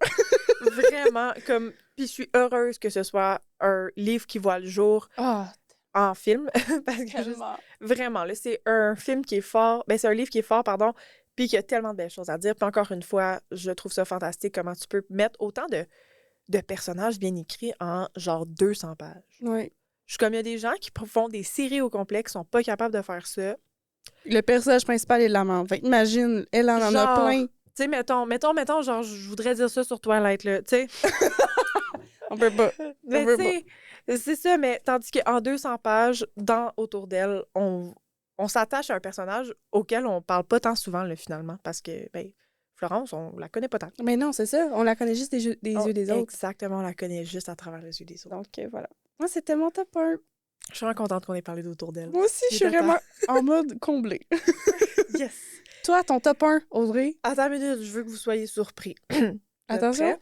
Vraiment, comme... Puis je suis heureuse que ce soit un livre qui voit le jour Ah, en film. Parce que tellement. vraiment, là, c'est un film qui est fort. Ben, c'est un livre qui est fort, pardon, puis qui a tellement de belles choses à dire. Puis encore une fois, je trouve ça fantastique comment tu peux mettre autant de personnages bien écrits en genre 200 pages. Oui. Je suis comme, il y a des gens qui font des séries au complet qui sont pas capables de faire ça. Le personnage principal est l'amant. Fait imagine, elle en a Genre, plein. Tu sais, mettons, genre, je voudrais dire ça sur Twilight, là, tu sais. On peut pas. Mais peut tu sais, c'est ça, mais tandis qu'en 200 pages, Autour d'elle, on s'attache à un personnage auquel on parle pas tant souvent, là, finalement, parce que, ben, Florence, on la connaît pas tant. Mais non, c'est ça. On la connaît juste des yeux des autres. Exactement, on la connaît juste à travers les yeux des autres. Donc, voilà. Moi, c'était mon top 1. Je suis vraiment contente qu'on ait parlé d'Autour d'elle. Moi aussi, je suis vraiment en mode comblé. Yes! Toi, ton top 1, Audrey? Attends une minute, je veux que vous soyez surpris. Attention. Prêt?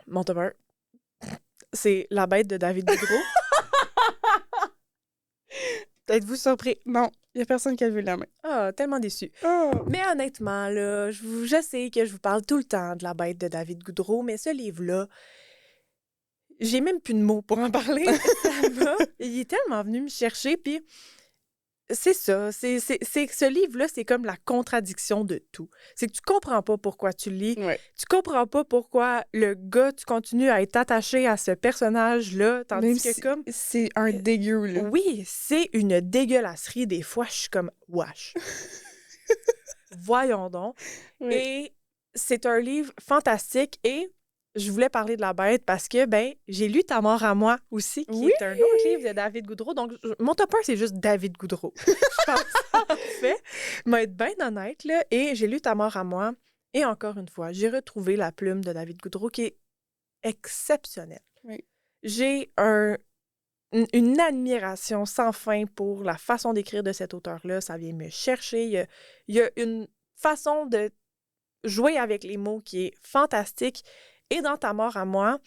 Mon top 1, c'est La Bête de David Boudreau. Êtes-vous surpris? Non, il y a personne qui a vu la main. Ah, tellement déçue. Oh. Mais honnêtement, là, je sais que je vous parle tout le temps de La Bête de David Goudreau, mais ce livre-là, j'ai même plus de mots pour en parler. Il est tellement venu me chercher, puis c'est ça. C'est que ce livre-là, c'est comme la contradiction de tout. C'est que tu comprends pas pourquoi tu lis. Ouais. Tu comprends pas pourquoi le gars, tu continues à être attaché à ce personnage-là, tandis Même que si comme... c'est un dégueu, là. Oui, c'est une dégueulasserie. Des fois, je suis comme « wesh ». Voyons donc. Oui. Et c'est un livre fantastique et je voulais parler de La Bête parce que, ben, j'ai lu Ta mort à moi aussi, qui est un autre livre de David Goudreau. Donc, mon top 1, c'est juste David Goudreau. Je pense, en fait. Mais être bien honnête, là, et j'ai lu Ta mort à moi. Et encore une fois, j'ai retrouvé la plume de David Goudreau qui est exceptionnelle. Oui. J'ai une admiration sans fin pour la façon d'écrire de cet auteur-là. Ça vient me chercher. Il y a une façon de jouer avec les mots qui est fantastique. Et dans Ta mort à moi,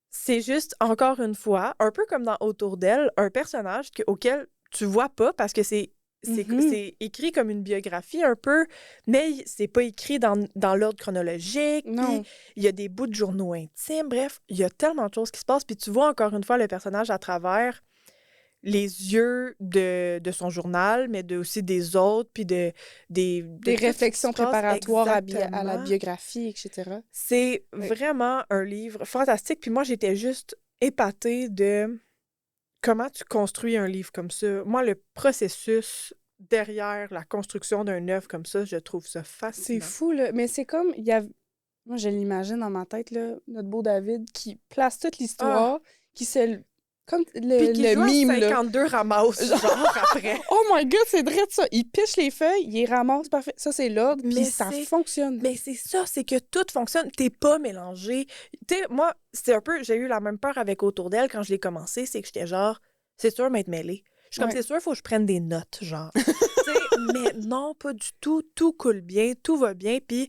c'est juste, encore une fois, un peu comme dans Autour d'elle, un personnage auquel tu vois pas parce que c'est écrit comme une biographie un peu, mais c'est pas écrit dans l'ordre chronologique. Non. Il y a des bouts de journaux intimes. Bref, il y a tellement de choses qui se passent. Puis tu vois encore une fois le personnage à travers les yeux de son journal, mais aussi des autres, puis des réflexions préparatoires à la exactement. biographie, etc. C'est Oui. vraiment un livre fantastique. Puis moi, j'étais juste épatée de comment tu construis un livre comme ça. Moi, le processus derrière la construction d'un œuvre comme ça, je trouve ça fascinant. C'est fou, là. Mais c'est comme, moi, je l'imagine dans ma tête, là, notre beau David qui place toute l'histoire, qui se... Comme Puis qui le joue mime, à là. 52 ramasse, genre après. Oh my God, c'est vrai de ça. Il piche les feuilles, il les ramasse, parfait. Ça, c'est l'ordre, puis Mais ça fonctionne. Mais c'est ça, c'est que tout fonctionne. T'es pas mélangé. Tu sais, moi, c'est un peu... J'ai eu la même peur avec Autour d'elle quand je l'ai commencé. C'est que j'étais genre, c'est sûr m'être mêlée. Je suis comme, c'est sûr, il faut que je prenne des notes, genre. Tu sais, mais non, pas du tout. Tout coule bien, tout va bien. Puis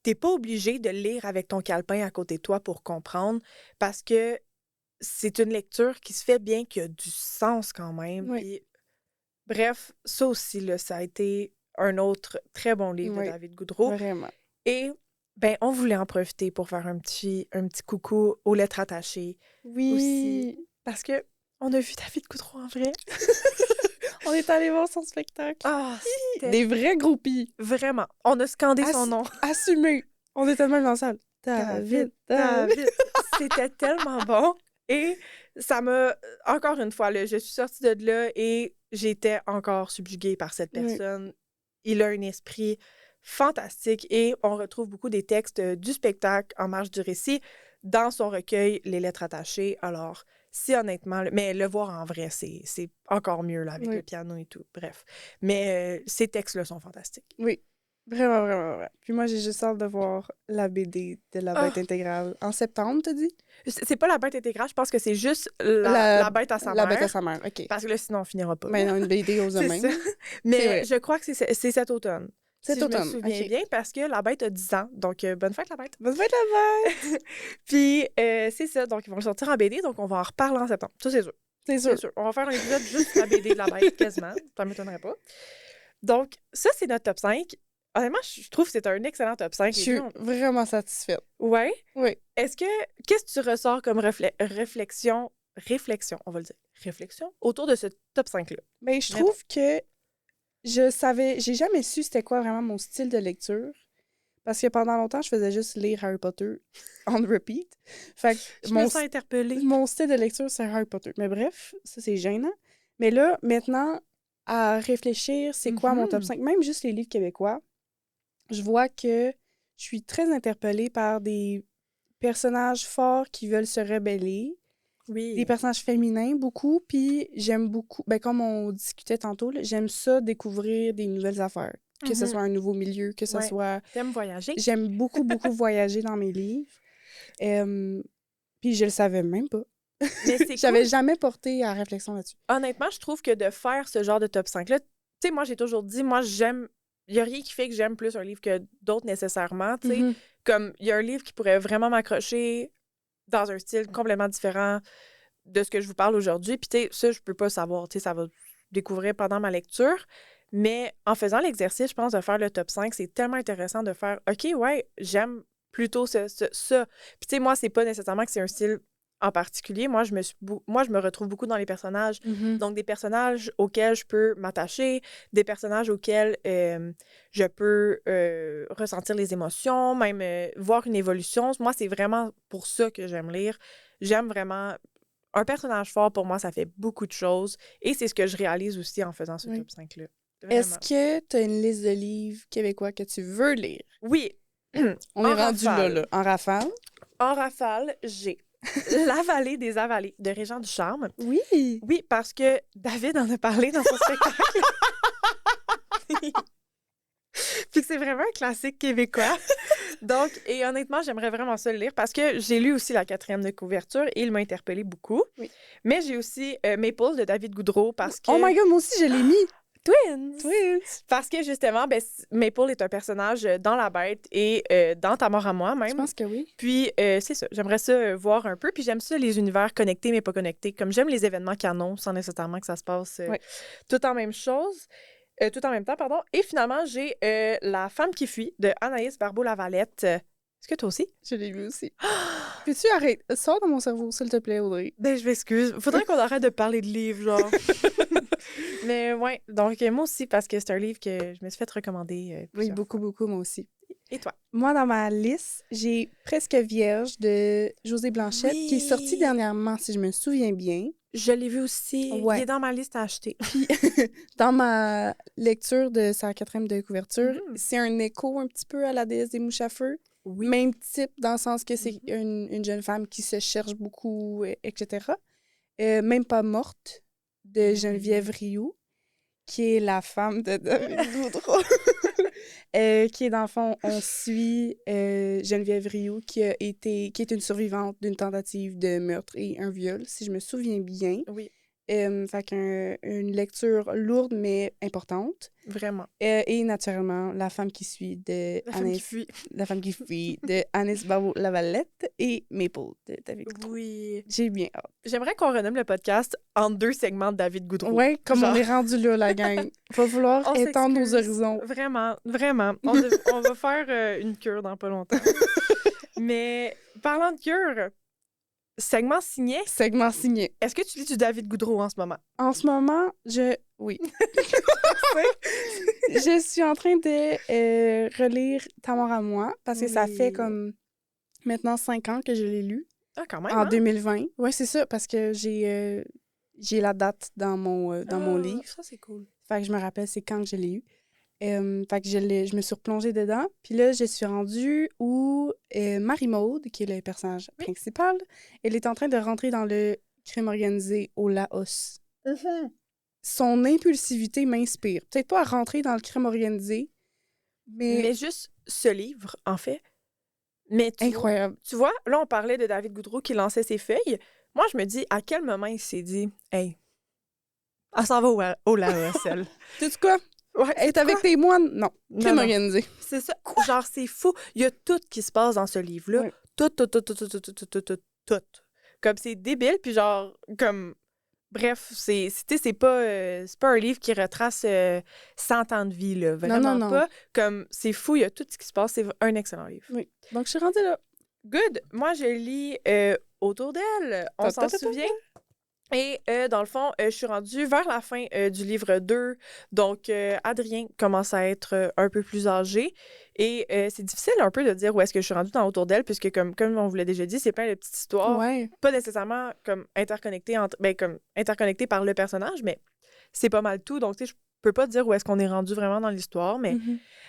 t'es pas obligé de lire avec ton calepin à côté de toi pour comprendre parce que c'est une lecture qui se fait bien, qui a du sens quand même. Oui. Puis, bref, ça aussi, là, ça a été un autre très bon livre de David Goudreau. Vraiment. Et, ben, on voulait en profiter pour faire un petit coucou aux lettres attachées. Oui. Aussi, parce que on a vu David Goudreau en vrai. On est allé voir son spectacle. Ah, des vrais groupies. Vraiment. On a scandé son nom. Assumé. On était même dans la salle. David. C'était tellement bon. Et ça m'a, encore une fois, là, je suis sortie de là et j'étais encore subjuguée par cette personne. Oui. Il a un esprit fantastique et on retrouve beaucoup des textes du spectacle en marge du récit dans son recueil Les lettres attachées. Alors, si honnêtement, mais le voir en vrai, c'est encore mieux là, avec le piano et tout. Bref. Mais ces textes-là sont fantastiques. Oui. Vraiment, vraiment, vraiment. Puis moi, j'ai juste hâte de voir la BD de La Bête intégrale. En septembre, t'as dit? C'est pas La Bête intégrale, je pense que c'est juste la Bête à sa mère. La Bête à sa mère, OK. Parce que là, sinon, on finira pas. Mais non, une BD aux hommes. Mais je crois que c'est cet automne. Cet automne, je me souviens bien, parce que La Bête a 10 ans. Donc, bonne fête, La Bête. Bonne fête, La Bête! Puis, c'est ça. Donc, ils vont le sortir en BD, donc on va en reparler en septembre. Ça, c'est sûr. C'est sûr. On va faire un épisode juste sur la BD de La Bête, quasiment. Ça m'étonnerait pas. Donc, ça, c'est notre top 5. Honnêtement, je trouve que c'est un excellent top 5. Je suis vraiment satisfaite. Ouais? Oui. Qu'est-ce que tu ressors comme réflexion, on va le dire, réflexion, autour de ce top 5-là? Bien, je trouve que j'ai jamais su c'était quoi vraiment mon style de lecture. Parce que pendant longtemps, je faisais juste lire Harry Potter on repeat. Fait que je me sens interpellée. Mon style de lecture, c'est Harry Potter. Mais bref, ça, c'est gênant. Mais là, maintenant, à réfléchir, c'est quoi mon top 5? Même juste les livres québécois, je vois que je suis très interpellée par des personnages forts qui veulent se rebeller. Oui. Des personnages féminins, beaucoup. Puis j'aime beaucoup, ben comme on discutait tantôt, j'aime ça découvrir des nouvelles affaires. Que ce soit un nouveau milieu, que ce soit... T'aimes voyager? J'aime beaucoup, beaucoup voyager dans mes livres. Puis je le savais même pas. Mais c'est J'avais jamais porté à réflexion là-dessus. Honnêtement, je trouve que de faire ce genre de top 5-là, tu sais, moi, j'ai toujours dit, moi, j'aime... Il n'y a rien qui fait que j'aime plus un livre que d'autres nécessairement, tu sais. Comme, il y a un livre qui pourrait vraiment m'accrocher dans un style complètement différent de ce que je vous parle aujourd'hui. Puis, tu sais, ça, je peux pas savoir, tu sais, ça va découvrir pendant ma lecture. Mais en faisant l'exercice, je pense, de faire le top 5, c'est tellement intéressant de faire, OK, ouais, j'aime plutôt ça. Puis, tu sais, moi, c'est pas nécessairement que c'est un style en particulier. Moi, je me retrouve beaucoup dans les personnages. Donc, des personnages auxquels je peux m'attacher, des personnages auxquels je peux ressentir les émotions, même voir une évolution. Moi, c'est vraiment pour ça que j'aime lire. J'aime vraiment... Un personnage fort, pour moi, ça fait beaucoup de choses. Et c'est ce que je réalise aussi en faisant ce top 5-là. Vraiment. Est-ce que tu as une liste de livres québécois que tu veux lire? Oui. On est rendu là. En rafale? En rafale, j'ai La Vallée des Avalées de Régent Ducharme. Oui. Oui, parce que David en a parlé dans son spectacle. Puis que c'est vraiment un classique québécois. Donc, et honnêtement, j'aimerais vraiment ça le lire parce que j'ai lu aussi la 4e de couverture et il m'a interpellée beaucoup. Oui. Mais j'ai aussi Maple de David Goudreau parce que... Oh my God, moi aussi, je l'ai mis! Twins! Parce que justement, ben, Maple est un personnage dans La Bête et dans Ta mort à moi même. Je pense que oui. Puis c'est ça, j'aimerais ça voir un peu. Puis j'aime ça, les univers connectés mais pas connectés. Comme j'aime les événements canons sans nécessairement que ça se passe tout en même chose. Tout en même temps, pardon. Et finalement, j'ai La femme qui fuit de Anaïs Barbeau-Lavalette. Est-ce que toi aussi? Je l'ai vu aussi. Peux-tu arrêter? Sors de mon cerveau, s'il te plaît, Audrey. Ben, je m'excuse. Faudrait qu'on arrête de parler de livres, genre. Mais ouais, donc moi aussi, parce que c'est un livre que je me suis fait recommander. Oui, plusieurs beaucoup, fois. beaucoup, moi aussi. Et toi? Moi, dans ma liste, j'ai Presque vierge de José Blanchette, qui est sorti Oui. dernièrement, si je me souviens bien. Je l'ai vu aussi. Ouais. Il est dans ma liste à acheter. Puis, dans ma lecture de sa 4e de couverture, Mhm. c'est un écho un petit peu à la déesse des mouches à feu. Oui. Même type, dans le sens que c'est une jeune femme qui se cherche beaucoup, etc. Même pas morte, de Geneviève Rioux, qui est la femme de David Goudreau. Qui est, dans le fond, on suit Geneviève Rioux, qui est une survivante d'une tentative de meurtre et un viol, si je me souviens bien. Oui, Fait qu'une lecture lourde, mais importante. vraiment. Et naturellement, la femme qui suit de La femme qui fuit. La femme qui fuit de Anis Barbeau-Lavalette et Maple de David Goudreau. Oui. J'ai bien hâte. J'aimerais qu'on renomme le podcast en 2 segments de David Goudreau. Ouais, comme Genre- on est rendu là, la gang. Va falloir On étendre nos s'excuse. horizons. Vraiment, vraiment. On va faire une cure dans pas longtemps. Mais parlant de cure, segment signé, Segment signé. est-ce que tu lis du David Goudreau en ce moment? En ce moment, oui. Je suis en train de relire Ta mort à moi, parce que ça fait Oui. comme maintenant 5 ans que je l'ai lu. Ah, quand même, En hein? 2020. Oui, c'est ça, parce que j'ai la date dans mon livre. Ça, c'est cool. Fait que je me rappelle c'est quand que je l'ai eu. Fait que je me suis replongée dedans. Puis là, je suis rendue où Marie-Maude, qui est le personnage principal, elle est en train de rentrer dans le crime organisé au Laos. Son impulsivité m'inspire. Peut-être pas à rentrer dans le crime organisé, Mais juste ce livre, en fait. Mais incroyable. Tu vois, là, on parlait de David Goudreau qui lançait ses feuilles. Moi, je me dis, à quel moment il s'est dit, hey, elle s'en va au Laos, elle. Sais-tu quoi? Ouais, Être avec tes moines? Non. Crime non. organisé. C'est ça. Genre, c'est fou. Il y a tout qui se passe dans ce livre-là. Oui. Tout. Comme c'est débile, puis genre, comme... Bref, c'est pas un livre qui retrace 100 ans de vie, là. Vraiment non. pas. Comme, c'est fou, il y a tout ce qui se passe. C'est un excellent livre. Oui. Donc, je suis rendue là. Good. Moi, je lis Autour d'elle. On s'en souvient. Et dans le fond, je suis rendue vers la fin du livre 2. Donc, Adrien commence à être un peu plus âgé. Et c'est difficile un peu de dire où est-ce que je suis rendue dans Autour d'elle, puisque comme on vous l'a déjà dit, c'est plein de petites histoires. Ouais. Pas nécessairement comme interconnectées, comme interconnectées par le personnage, mais c'est pas mal tout. Donc, tu sais, je peux pas dire où est-ce qu'on est rendu vraiment dans l'histoire, mais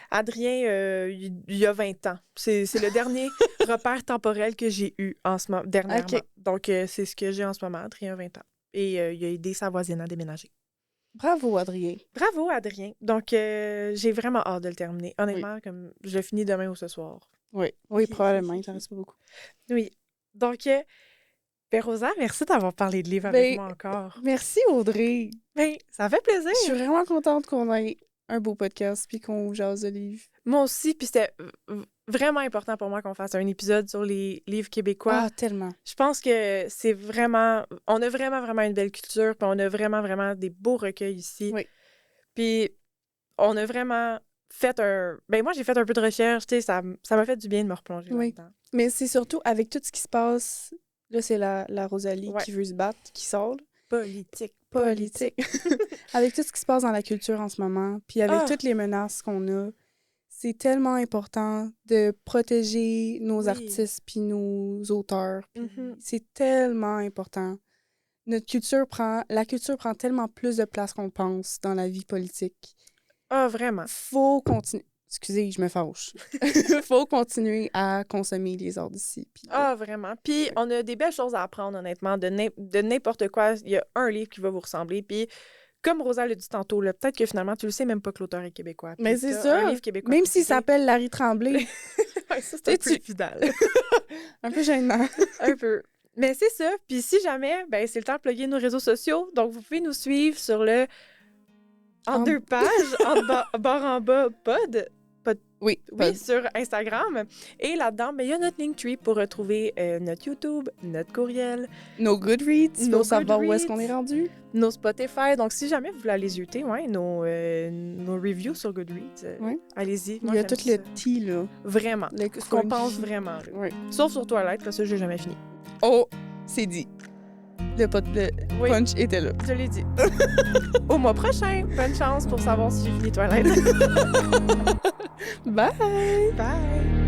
Adrien, il y a 20 ans. C'est le dernier repère temporel que j'ai eu dernièrement. Okay. Donc, c'est ce que j'ai en ce moment. Adrien a 20 ans. Et il a aidé sa voisine à déménager. Bravo, Adrien. Bravo, Adrien. Donc, j'ai vraiment hâte de le terminer. Honnêtement, comme je le finis demain ou ce soir. Oui, probablement. Il t'en reste pas beaucoup. Oui. Donc, Rosa, merci d'avoir parlé de livres avec moi encore. Merci, Audrey. Ben, ça fait plaisir. Je suis vraiment contente qu'on ait un beau podcast puis qu'on jase de livres. Moi aussi, puis c'était vraiment important pour moi qu'on fasse un épisode sur les livres québécois. Ah, tellement. Je pense que c'est vraiment... On a vraiment une belle culture, puis on a vraiment des beaux recueils ici. Oui. Puis on a vraiment fait un... Ben moi, j'ai fait un peu de recherche, tu sais, ça m'a fait du bien de me replonger là-dedans. Mais c'est surtout avec tout ce qui se passe... Là, c'est la Rosalie qui veut se battre, qui sort. Politique. Avec tout ce qui se passe dans la culture en ce moment, puis avec toutes les menaces qu'on a, c'est tellement important de protéger nos artistes puis nos auteurs. C'est tellement important. La culture prend tellement plus de place qu'on pense dans la vie politique. Ah, vraiment. Faut continuer. Excusez, je me fâche. Faut continuer à consommer les arts d'ici. Ah, vraiment. Puis on a des belles choses à apprendre, honnêtement, de n'importe quoi. Il y a un livre qui va vous ressembler. Puis comme Rosa l'a dit tantôt, peut-être que finalement, tu le sais même pas que l'auteur est québécois. Mais c'est ça. Un livre québécois. Même s'il s'appelle Larry Tremblay. Ça, c'est un peu fidèle. Un peu gênant. Un peu. Mais c'est ça. Puis si jamais, ben c'est le temps de plugger nos réseaux sociaux. Donc, vous pouvez nous suivre sur le... En 2 pages, barre en bas, pod. Oui. Oui, sur Instagram. Et là-dedans, il y a notre Linktree pour retrouver notre YouTube, notre courriel, Nos Goodreads, Nos pour savoir où est-ce Goodreads. qu'on est rendu. nos Spotify. Donc, si jamais vous voulez aller jeter nos reviews sur Goodreads, Ouais. allez-y. Il Moi, y a j'aime tout le ça. tea, là. Vraiment. Le Ce qu'on crunchy. pense vraiment. Là. Oui. Sauf sur Toilette, parce que j'ai jamais fini. Oh, c'est dit. Le Oui. punch était là. Je l'ai dit. Au mois prochain. Bonne chance pour savoir si j'ai fini Toilette. Bye! Bye!